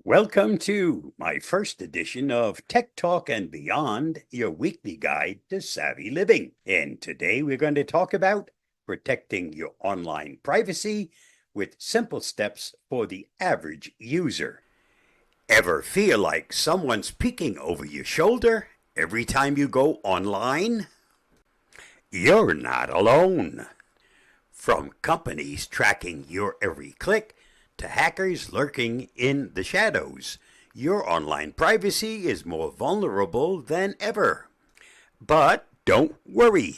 Welcome to my first edition of Tech Talk and Beyond, your weekly guide to savvy living. And today we're going to talk about protecting your online privacy with simple steps for the average user. Ever feel like someone's peeking over your shoulder every time you go online? You're not alone. From companies tracking your every click to hackers lurking in the shadows, your online privacy is more vulnerable than ever. But don't worry.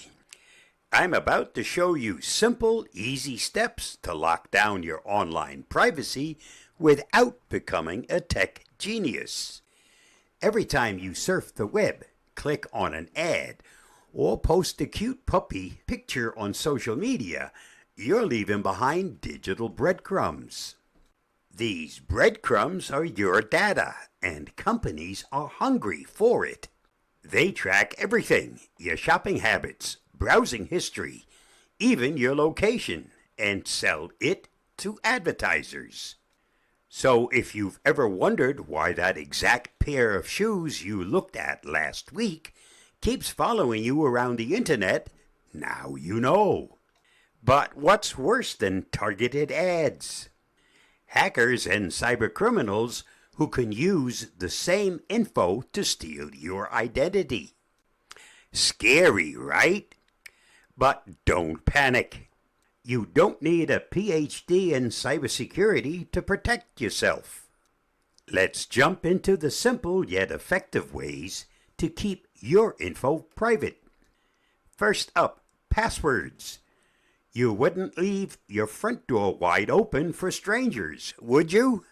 I'm about to show you simple, easy steps to lock down your online privacy without becoming a tech genius. Every time you surf the web, click on an ad, or post a cute puppy picture on social media, you're leaving behind digital breadcrumbs. These breadcrumbs are your data, and companies are hungry for it. They track everything: your shopping habits, browsing history, even your location, and sell it to advertisers. So if you've ever wondered why that exact pair of shoes you looked at last week keeps following you around the internet, now you know. But what's worse than targeted ads? Hackers and cybercriminals who can use the same info to steal your identity. Scary, right? But don't panic. You don't need a PhD in cybersecurity to protect yourself. Let's jump into the simple yet effective ways to keep your info private. First up, passwords. You wouldn't leave your front door wide open for strangers, would you?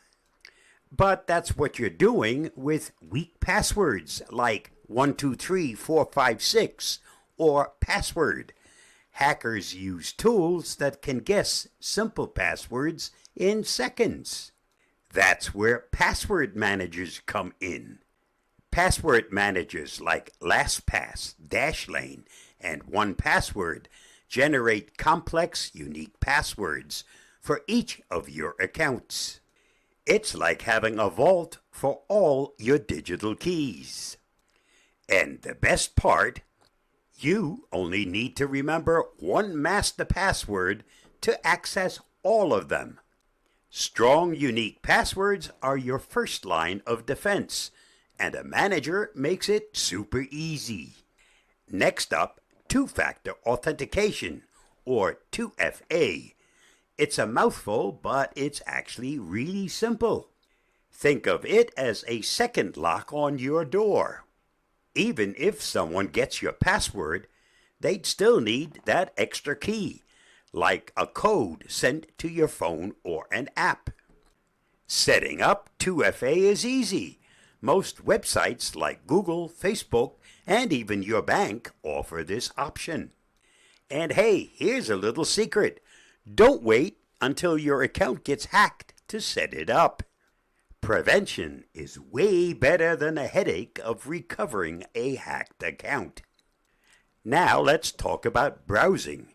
But that's what you're doing with weak passwords like 123456 or password. Hackers use tools that can guess simple passwords in seconds. That's where password managers come in. Password managers like LastPass, Dashlane, and 1Password generate complex, unique passwords for each of your accounts. It's like having a vault for all your digital keys. And the best part, you only need to remember one master password to access all of them. Strong, unique passwords are your first line of defense, and a manager makes it super easy. Next up, two-factor authentication, or 2FA. It's a mouthful, but it's actually really simple. Think of it as a second lock on your door. Even if someone gets your password, they'd still need that extra key, like a code sent to your phone or an app. Setting up 2FA is easy. Most websites like Google, Facebook, and even your bank offer this option. And hey, here's a little secret. Don't wait until your account gets hacked to set it up. Prevention is way better than the headache of recovering a hacked account. Now let's talk about browsing.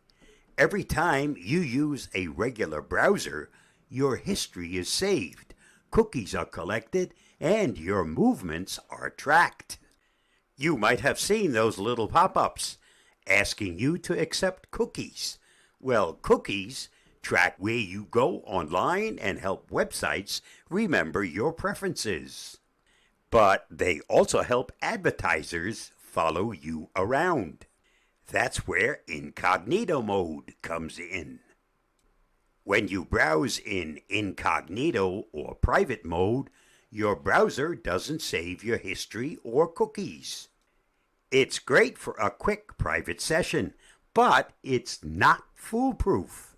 Every time you use a regular browser, your history is saved, cookies are collected, and your movements are tracked. You might have seen those little pop-ups asking you to accept cookies. Well, cookies track where you go online and help websites remember your preferences. But they also help advertisers follow you around. That's where incognito mode comes in. When you browse in incognito or private mode, your browser doesn't save your history or cookies. It's great for a quick private session, but it's not foolproof.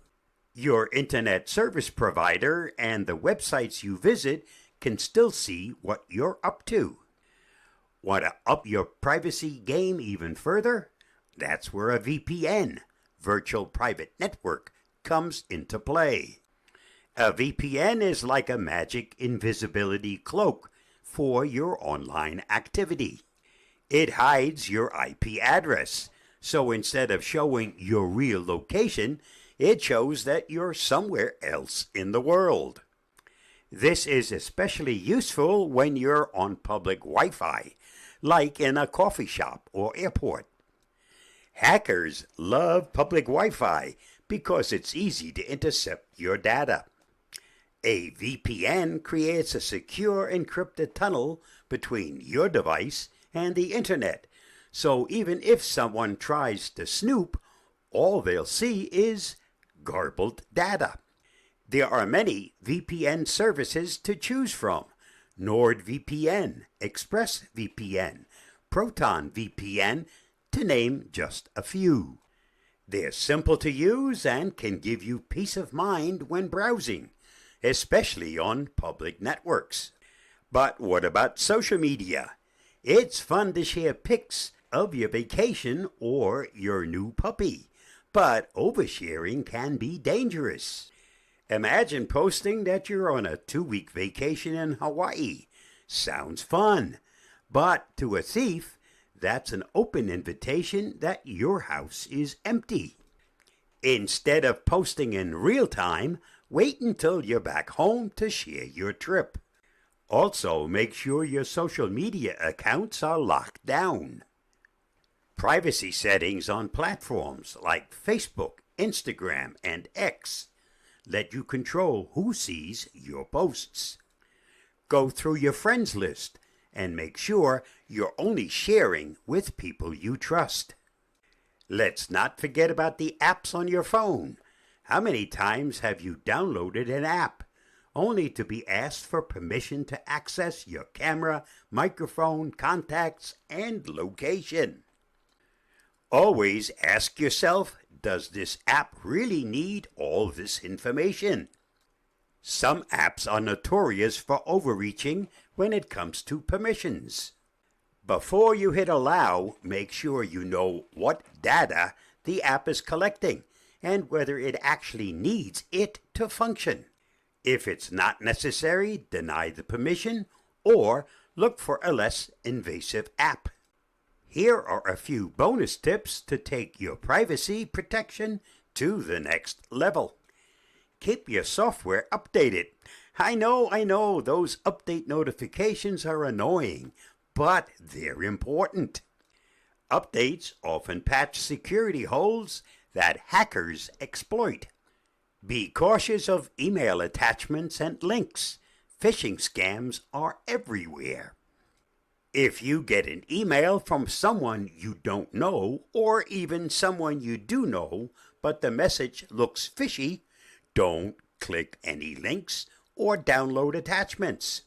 Your internet service provider and the websites you visit can still see what you're up to. Want to up your privacy game even further? That's where a VPN, virtual private network, comes into play. A VPN is like a magic invisibility cloak for your online activity. It hides your IP address, so instead of showing your real location, it shows that you're somewhere else in the world. This is especially useful when you're on public Wi-Fi, like in a coffee shop or airport. Hackers love public Wi-Fi because it's easy to intercept your data. A VPN creates a secure encrypted tunnel between your device and the internet, so even if someone tries to snoop, all they'll see is garbled data. There are many VPN services to choose from: NordVPN, ExpressVPN, ProtonVPN, to name just a few. They're simple to use and can give you peace of mind when browsing, especially on public networks. But what about social media? It's fun to share pics of your vacation or your new puppy, but oversharing can be dangerous. Imagine posting that you're on a 2-week vacation in Hawaii. Sounds fun, but to a thief, that's an open invitation that your house is empty. Instead of posting in real time, wait until you're back home to share your trip. Also, make sure your social media accounts are locked down. Privacy settings on platforms like Facebook, Instagram, and X let you control who sees your posts. Go through your friends list and make sure you're only sharing with people you trust. Let's not forget about the apps on your phone. How many times have you downloaded an app only to be asked for permission to access your camera, microphone, contacts, and location? Always ask yourself, does this app really need all this information? Some apps are notorious for overreaching when it comes to permissions. Before you hit allow, make sure you know what data the app is collecting and whether it actually needs it to function. If it's not necessary, deny the permission or look for a less invasive app. Here are a few bonus tips to take your privacy protection to the next level. Keep your software updated. I know, those update notifications are annoying, but they're important. Updates often patch security holes that hackers exploit. Be cautious of email attachments and links. Phishing scams are everywhere. If you get an email from someone you don't know, or even someone you do know, but the message looks fishy, don't click any links or download attachments.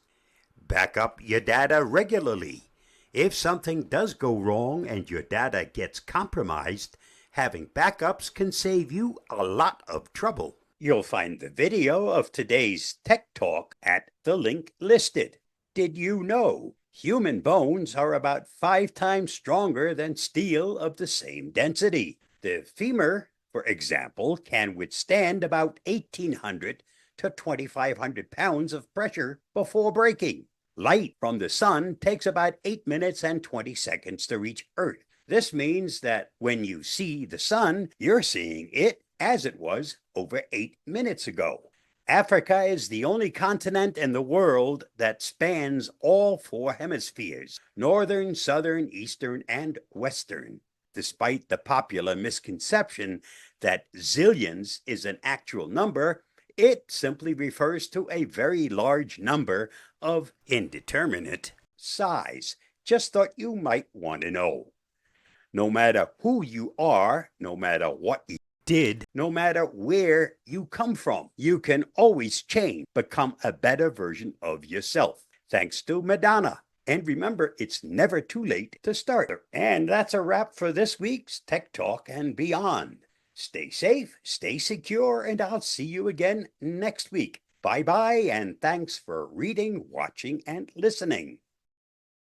Back up your data regularly. If something does go wrong and your data gets compromised, having backups can save you a lot of trouble. You'll find the video of today's Tech Talk at the link listed. Did you know human bones are about 5 times stronger than steel of the same density? The femur, for example, can withstand about 1,800 to 2,500 pounds of pressure before breaking. Light from the sun takes about 8 minutes and 20 seconds to reach Earth. This means that when you see the sun, you're seeing it as it was over 8 minutes ago. Africa is the only continent in the world that spans all 4 hemispheres: northern, southern, eastern, and western. Despite the popular misconception that zillions is an actual number, it simply refers to a very large number of indeterminate size. Just thought you might want to know. No matter who you are, no matter what you did, no matter where you come from, you can always change, become a better version of yourself. Thanks to Madonna. And remember, it's never too late to start. And that's a wrap for this week's Tech Talk and Beyond. Stay safe, stay secure, and I'll see you again next week. Bye-bye, and thanks for reading, watching, and listening.